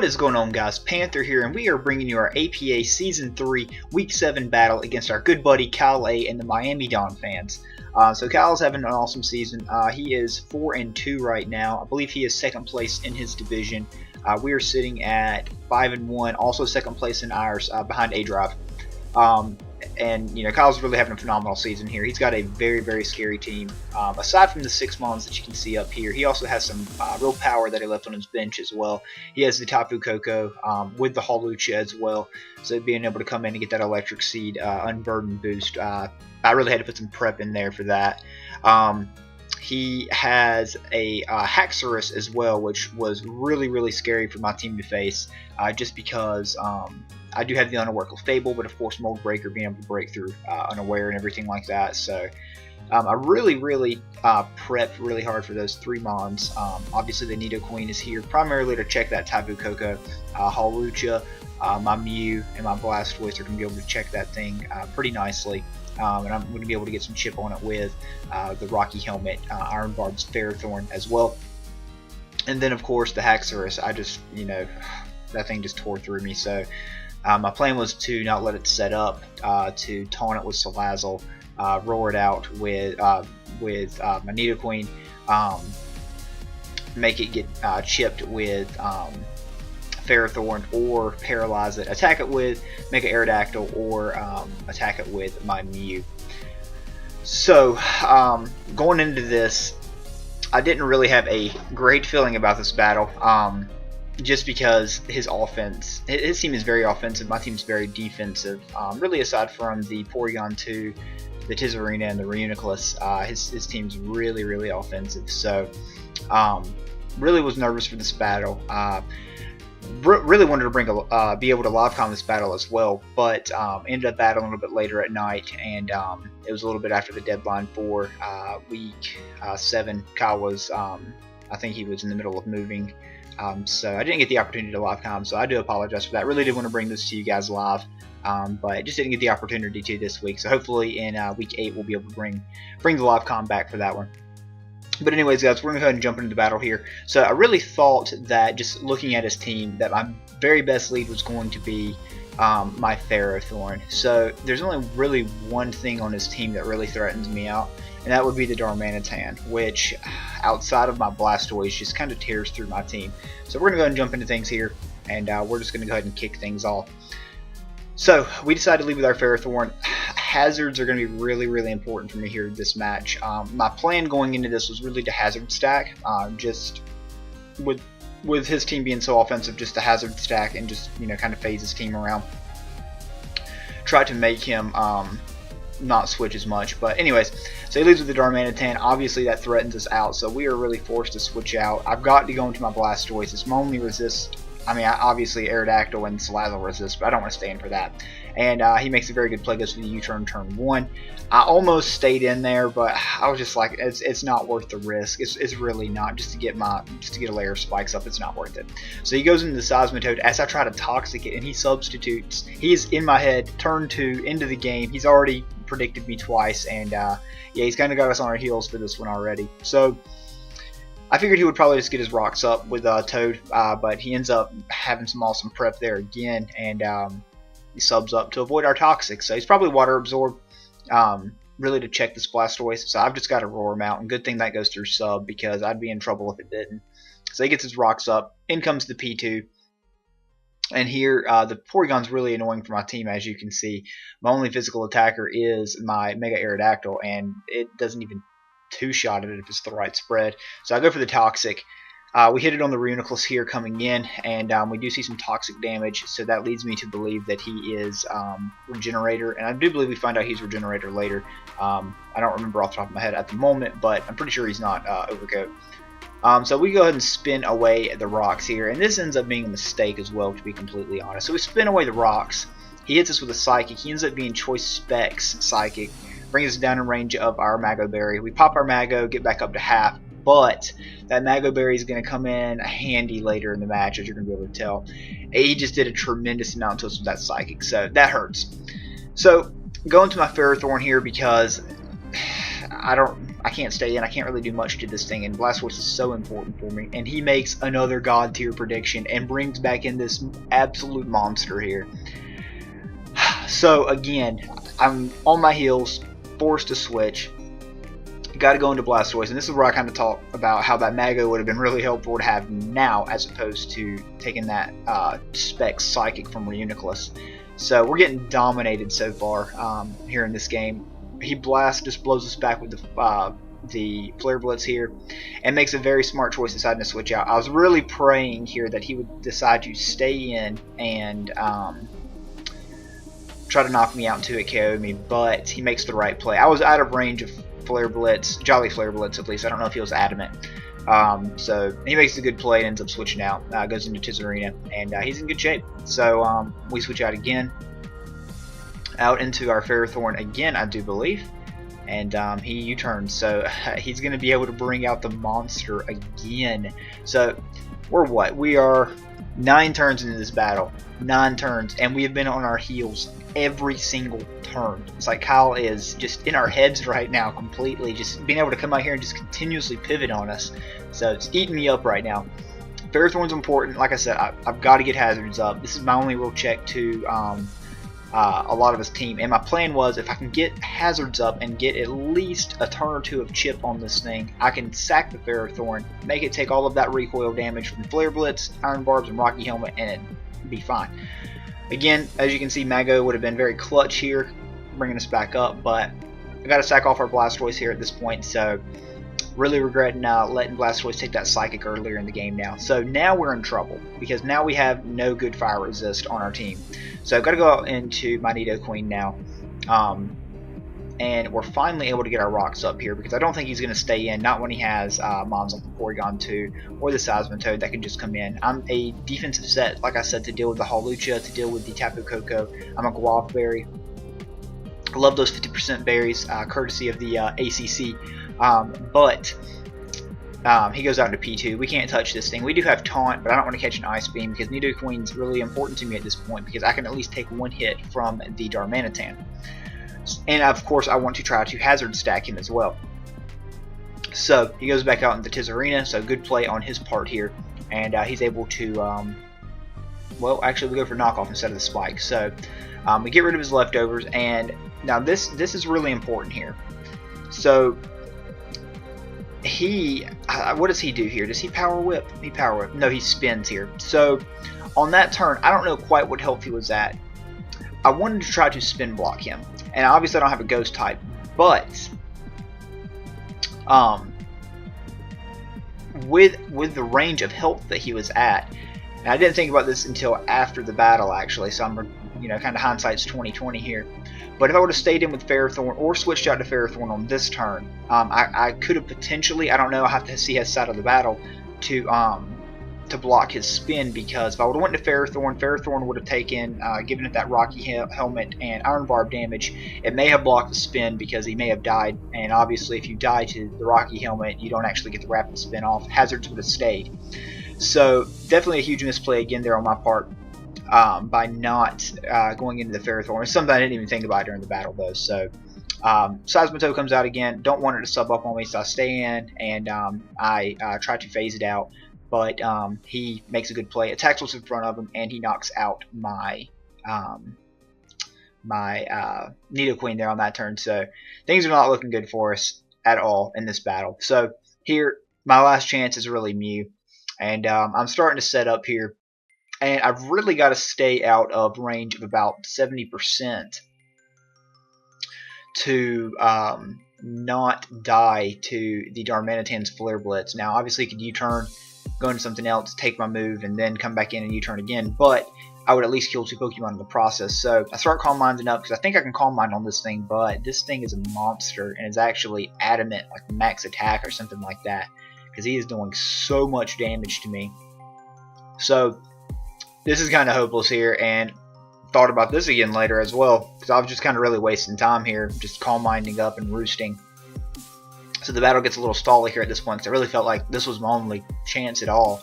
What is going on, guys? Panther here, and we are bringing you our APA Season 3 Week 7 battle against our good buddy Kyle A and the Miami Donphans. So Kyle's having an awesome season. He is 4-2 right now. I believe he is second place in his division. We are sitting at 5-1, also second place in ours, behind A-Drive. And you know, Kyle's really having a phenomenal season here. He's got a very scary team. Aside from the 6 mons that you can see up here, he also has some real power that he left on his bench as well. He has the Tapu Koko with the Hawlucha as well, so being able to come in and get that electric seed unburden boost. I really had to put some prep in there for that. He has a Haxorus as well, which was really scary for my team to face, just because I do have the unaware Clefable, but of course Mold Breaker being able to break through unaware and everything like that. So I really prepped really hard for those 3 mons. Obviously the Nido Queen is here primarily to check that Tapu Koko. Hawlucha, my Mew, and my Blastoise are going to be able to check that thing pretty nicely. And I'm going to be able to get some chip on it with the Rocky Helmet, Iron Barb's Ferrothorn as well. And then of course the Haxorus, I just, you know, that thing just tore through me. So my plan was to not let it set up, to taunt it with Salazzle, roar it out with my Nido Queen, make it get chipped with Ferrothorn, or paralyze it, attack it with Mega Aerodactyl, or attack it with my Mew. So going into this, I didn't really have a great feeling about this battle, just because his offense, his team is very offensive, my team's very defensive. Really, aside from the Porygon 2, the Tizarina, and the Reuniclus, his team's really offensive. So really was nervous for this battle. Really wanted to be able to live com this battle as well, but ended up battling a little bit later at night, and it was a little bit after the deadline for week 7. Kyle was, I think he was in the middle of moving, so I didn't get the opportunity to live com, so I do apologize for that. Really did want to bring this to you guys live, but just didn't get the opportunity to this week. So hopefully in week 8 we'll be able to bring the live com back for that one. But anyways, guys, we're going to go ahead and jump into the battle here. So I really thought that, just looking at his team, that my very best lead was going to be my Ferrothorn. So there's only really one thing on his team that really threatens me out, and that would be the Darmanitan, which outside of my Blastoise just kind of tears through my team. So we're going to go ahead and jump into things here, and we're just going to go ahead and kick things off. So we decided to lead with our Ferrothorn. Hazards are going to be really important for me here in this match. My plan going into this was really to hazard stack, just with his team being so offensive, just to hazard stack and just, you know, kind of phase his team around. Try to make him not switch as much. But anyways, so he leads with the Darmanitan. Obviously that threatens us out, so we are really forced to switch out. I've got to go into my Blastoise. It's my only resist. I mean, obviously Aerodactyl and Salazzle resist, but I don't want to stay in for that. And he makes a very good play, goes for the U-turn turn 1. I almost stayed in there, but I was just like, it's not worth the risk. It's really not, just to get a layer of spikes up. It's not worth it. So he goes into the Seismitoad as I try to Toxic it, and he substitutes. He's in my head, turn 2 into the game. He's already predicted me twice, and yeah, he's kind of got us on our heels for this one already. So I figured he would probably just get his rocks up with Toad, but he ends up having some awesome prep there again, and he subs up to avoid our Toxic. So he's probably Water Absorb, really to check this Blastoise. So I've just got to roar him out, and good thing that goes through sub, because I'd be in trouble if it didn't. So he gets his rocks up. In comes the P2. And here, the Porygon's really annoying for my team, as you can see. My only physical attacker is my Mega Aerodactyl, and it doesn't even two-shot it if it's the right spread. So I go for the Toxic. We hit it on the Reuniclus here coming in, and we do see some toxic damage, so that leads me to believe that he is Regenerator, and I do believe we find out he's Regenerator later. I don't remember off the top of my head at the moment, but I'm pretty sure he's not Overcoat. So we go ahead and spin away the rocks here, and this ends up being a mistake as well, to be completely honest. So we spin away the rocks. He hits us with a Psychic. He ends up being Choice Specs Psychic. Brings us down in range of our Mago Berry. We pop our Mago, get back up to half, but that Mago Berry is going to come in handy later in the match, as you're going to be able to tell. He just did a tremendous amount to us with that Psychic, so that hurts. So going to my Ferrothorn here, because I can't stay in. I can't really do much to this thing, and Blastoise is so important for me. And he makes another God tier prediction and brings back in this absolute monster here. So again, I'm on my heels, forced to switch. Got to go into Blastoise, and this is where I kind of talk about how that Mago would have been really helpful to have now, as opposed to taking that Spec Psychic from Reuniclus. So we're getting dominated so far here in this game. He just blows us back with the Flare Blitz here, and makes a very smart choice deciding to switch out. I was really praying here that he would decide to stay in and try to knock me out until it KO'd me, but he makes the right play. I was out of range of Flare Blitz, Jolly Flare Blitz at least. I don't know if he was adamant. So he makes a good play and ends up switching out. Goes into Tizarina, and he's in good shape. So we switch out again, out into our Ferrothorn again, I do believe, and he U-turns. So he's going to be able to bring out the monster again. So we're what? We are 9 turns into this battle. 9 turns, and we have been on our heels every single turn. It's like Kyle is just in our heads right now completely, just being able to come out here and just continuously pivot on us. So it's eating me up right now. Ferrothorn's important. Like I said, I've got to get Hazards up. This is my only real check to a lot of his team, and my plan was if I can get Hazards up and get at least a turn or 2 of chip on this thing, I can sack the Ferrothorn, make it take all of that recoil damage from Flare Blitz, Iron Barbs, and Rocky Helmet, and it'd be fine. Again, as you can see, Mago would have been very clutch here, bringing us back up, but I got to sack off our Blastoise here at this point, so really regretting letting Blastoise take that Psychic earlier in the game now. So now we're in trouble, because now we have no good Fire Resist on our team. So I've got to go out into my Nidoqueen now, and we're finally able to get our rocks up here, because I don't think he's going to stay in, not when he has mons like the Porygon 2 or the Seismitoad that can just come in. I'm a defensive set, like I said, to deal with the Hawlucha, to deal with the Tapu Koko. I'm a Guava Berry. I love those 50% berries, courtesy of the ACC. But he goes out into P2. We can't touch this thing. We do have Taunt, but I don't want to catch an Ice Beam, because Nidoqueen's really important to me at this point, because I can at least take 1 hit from the Darmanitan. And of course I want to try to Hazard stack him as well. So he goes back out into Tizarina, so good play on his part here, and he's able to well, actually we go for knockoff instead of the spike. So we get rid of his leftovers, and now this is really important here. So he what does he do here? Does he Power Whip? He Power Whip. No, he spins here. So on that turn, I don't know quite what health he was at. I wanted to try to spin block him, and obviously I don't have a ghost type, but with the range of health that he was at, and I didn't think about this until after the battle actually, so I'm kind of hindsight's 20/20 here. But if I would have stayed in with Ferrothorn or switched out to Ferrothorn on this turn, I could have potentially, I don't know, I have to see his side of the battle to block his spin, because if I would have went to Ferrothorn, Ferrothorn would have taken, given it that Rocky Helmet and Iron Barb damage, it may have blocked the spin because he may have died, and obviously if you die to the Rocky Helmet, you don't actually get the rapid spin off. Hazards would have stayed. So definitely a huge misplay again there on my part, by not going into the Ferrothorn. It's something I didn't even think about during the battle though. So Seismitoad comes out again, don't want it to sub up on me, so I stay in, and I try to phase it out. But he makes a good play, attacks what's in front of him, and he knocks out my Nidoqueen there on that turn. So things are not looking good for us at all in this battle. So here, my last chance is really Mew, and I'm starting to set up here, and I've really got to stay out of range of about 70% to not die to the Darmanitan's Flare Blitz. Now, obviously, he could U-turn, go into something else, take my move, and then come back in and U-turn again, but I would at least kill 2 Pokemon in the process. So I start Calm Minding up, because I think I can Calm Mind on this thing, but this thing is a monster, and is actually adamant, like max attack or something like that, because he is doing so much damage to me. So this is kind of hopeless here, and thought about this again later as well, because I was just kind of really wasting time here, just Calm Minding up and roosting. So the battle gets a little stally here at this point, because I really felt like this was my only chance at all.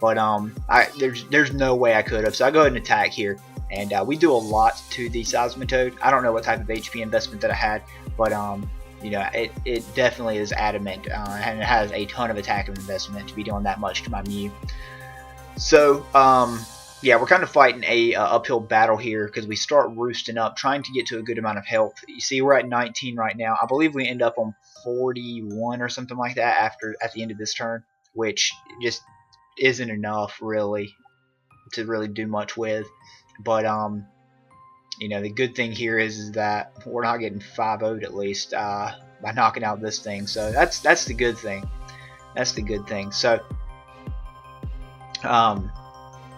But there's no way I could have. So I go ahead and attack here, and we do a lot to the Seismitoad. I don't know what type of HP investment that I had, but you know, it definitely is adamant, and it has a ton of attack investment to be doing that much to my Mew. So, yeah, we're kind of fighting a uphill battle here because we start roosting up, trying to get to a good amount of health. You see, we're at 19 right now. I believe we end up on 41 or something like that at the end of this turn, which just isn't enough really to really do much with. But you know, the good thing here is that we're not getting 5-0'd at least by knocking out this thing. So that's the good thing. That's the good thing. So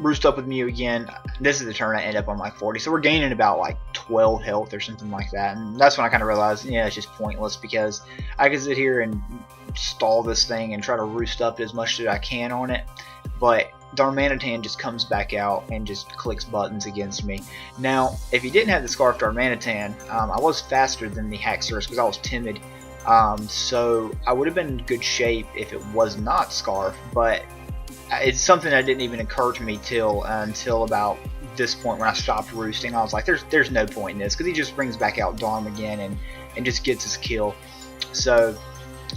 roost up with Mew again. This is the turn I end up on like 40. So we're gaining about like 12 health or something like that. And that's when I kind of realized, yeah, it's just pointless because I can sit here and stall this thing and try to roost up as much as I can on it. But Darmanitan just comes back out and just clicks buttons against me. Now, if he didn't have the Scarf Darmanitan, I was faster than the Haxorus because I was timid. So I would have been in good shape if it was not Scarf, but it's something that didn't even occur to me until about this point when I stopped roosting. I was like, there's no point in this because he just brings back out Darm again and just gets his kill. So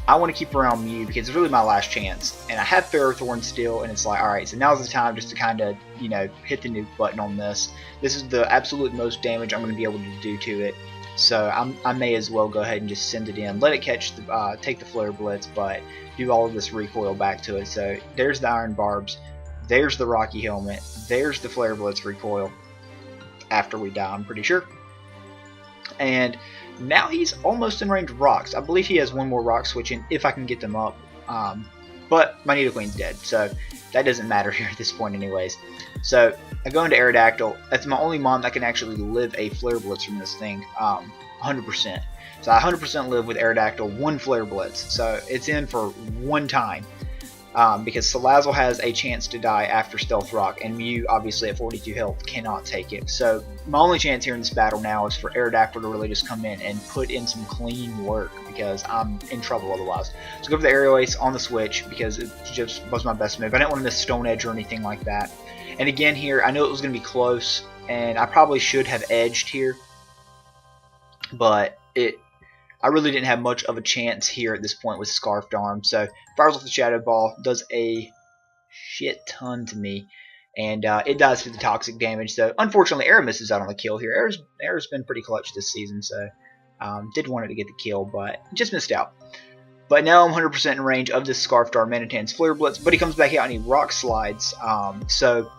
I want to keep around Mew because it's really my last chance. And I have Ferrothorn still, and it's like, alright, so now's the time just to kind of, you know, hit the nuke button on this. This is the absolute most damage I'm going to be able to do to it. So I may as well go ahead and just send it in. Let it catch the, take the Flare Blitz, but do all of this recoil back to it. So there's the Iron Barbs. There's the Rocky Helmet. There's the Flare Blitz recoil after we die, I'm pretty sure. And now he's almost in range of rocks. I believe he has one more rock switching if I can get them up. But my Nidoqueen's dead, so that doesn't matter here at this point anyways. So I go into Aerodactyl. That's my only mon that can actually live a Flare Blitz from this thing, 100%. So I 100% live with Aerodactyl, one Flare Blitz. So it's in for one time. Because Salazzle has a chance to die after Stealth Rock, and Mew, obviously at 42 health, cannot take it. So my only chance here in this battle now is for Aerodactyl to really just come in and put in some clean work, because I'm in trouble otherwise. So go for the Aerial Ace on the switch, because it just was my best move. I didn't want to miss Stone Edge or anything like that. And again here, I know it was going to be close, and I probably should have edged here, but I really didn't have much of a chance here at this point with Scarfed Arm. So fires off the Shadow Ball, does a shit ton to me, and it dies for the toxic damage. So unfortunately, Air misses out on the kill here. Air's been pretty clutch this season, so did want it to get the kill, but just missed out. But now I'm 100% in range of this Scarfed Darmanitan's Flare Blitz, but he comes back out and he Rock Slides. So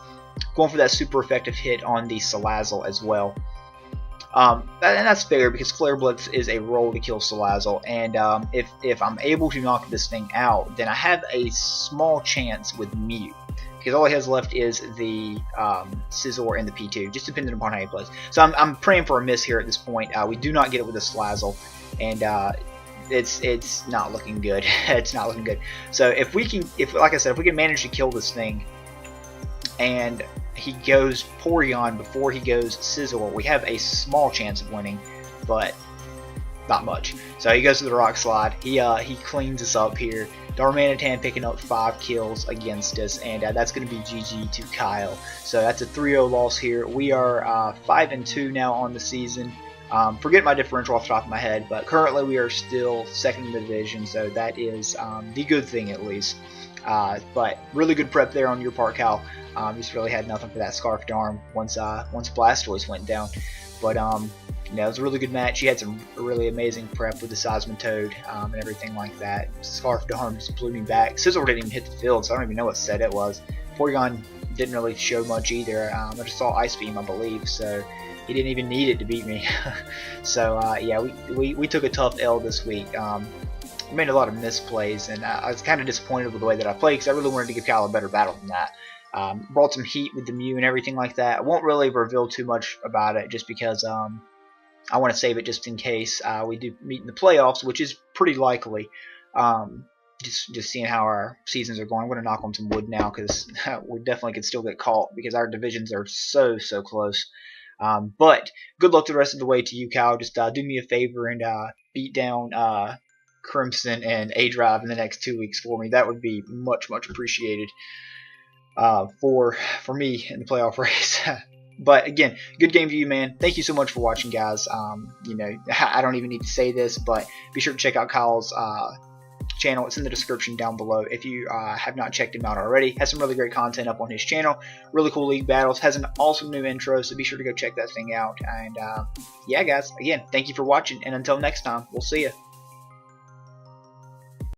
going for that super effective hit on the Salazzle as well. And that's fair because Flare Blitz is a roll to kill Salazzle, and if I'm able to knock this thing out, then I have a small chance with Mew, because all he has left is the Scizor and the P2, just depending upon how he plays. So I'm praying for a miss here at this point. We do not get it with the Salazzle, and it's not looking good. It's not looking good. So like I said, if we can manage to kill this thing, and he goes Porygon before he goes Scizor, we have a small chance of winning, but not much. So he goes to the Rock Slide. He cleans us up here. Darmanitan picking up 5 kills against us, and that's going to be GG to Kyle. So that's a 3-0 loss here. We are 5-2 now on the season. Forget my differential off the top of my head, but currently we are still second in the division, so that is the good thing at least. But really good prep there on your part, Kyle. Just really had nothing for that Scarfed Arm once Blastoise went down. But you know, it was a really good match. You had some really amazing prep with the Seismitoad and everything like that. Scarfed Arm just blew me back. Scizor didn't even hit the field, so I don't even know what set it was. Porygon didn't really show much either. I just saw Ice Beam, I believe, so he didn't even need it to beat me. So yeah, we took a tough L this week. We made a lot of misplays, and I was kind of disappointed with the way that I played because I really wanted to give Kyle a better battle than that. Brought some heat with the Mew and everything like that. I won't really reveal too much about it just because I want to save it just in case we do meet in the playoffs, which is pretty likely. Just seeing how our seasons are going. I'm going to knock on some wood now because we definitely could still get caught because our divisions are so close. But good luck the rest of the way to you, Kyle. Just do me a favor and beat down Crimson and A-Drive in the next 2 weeks for me. That would be much appreciated for me in the playoff race. But again, good game to you, man. Thank you so much for watching, guys. You know, I don't even need to say this, but be sure to check out Kyle's channel. It's in the description down below if you have not checked him out already. Has some really great content up on his channel. Really cool league battles. Has an awesome new intro, so be sure to go check that thing out. And yeah, guys, again, thank you for watching, and until next time, we'll see you.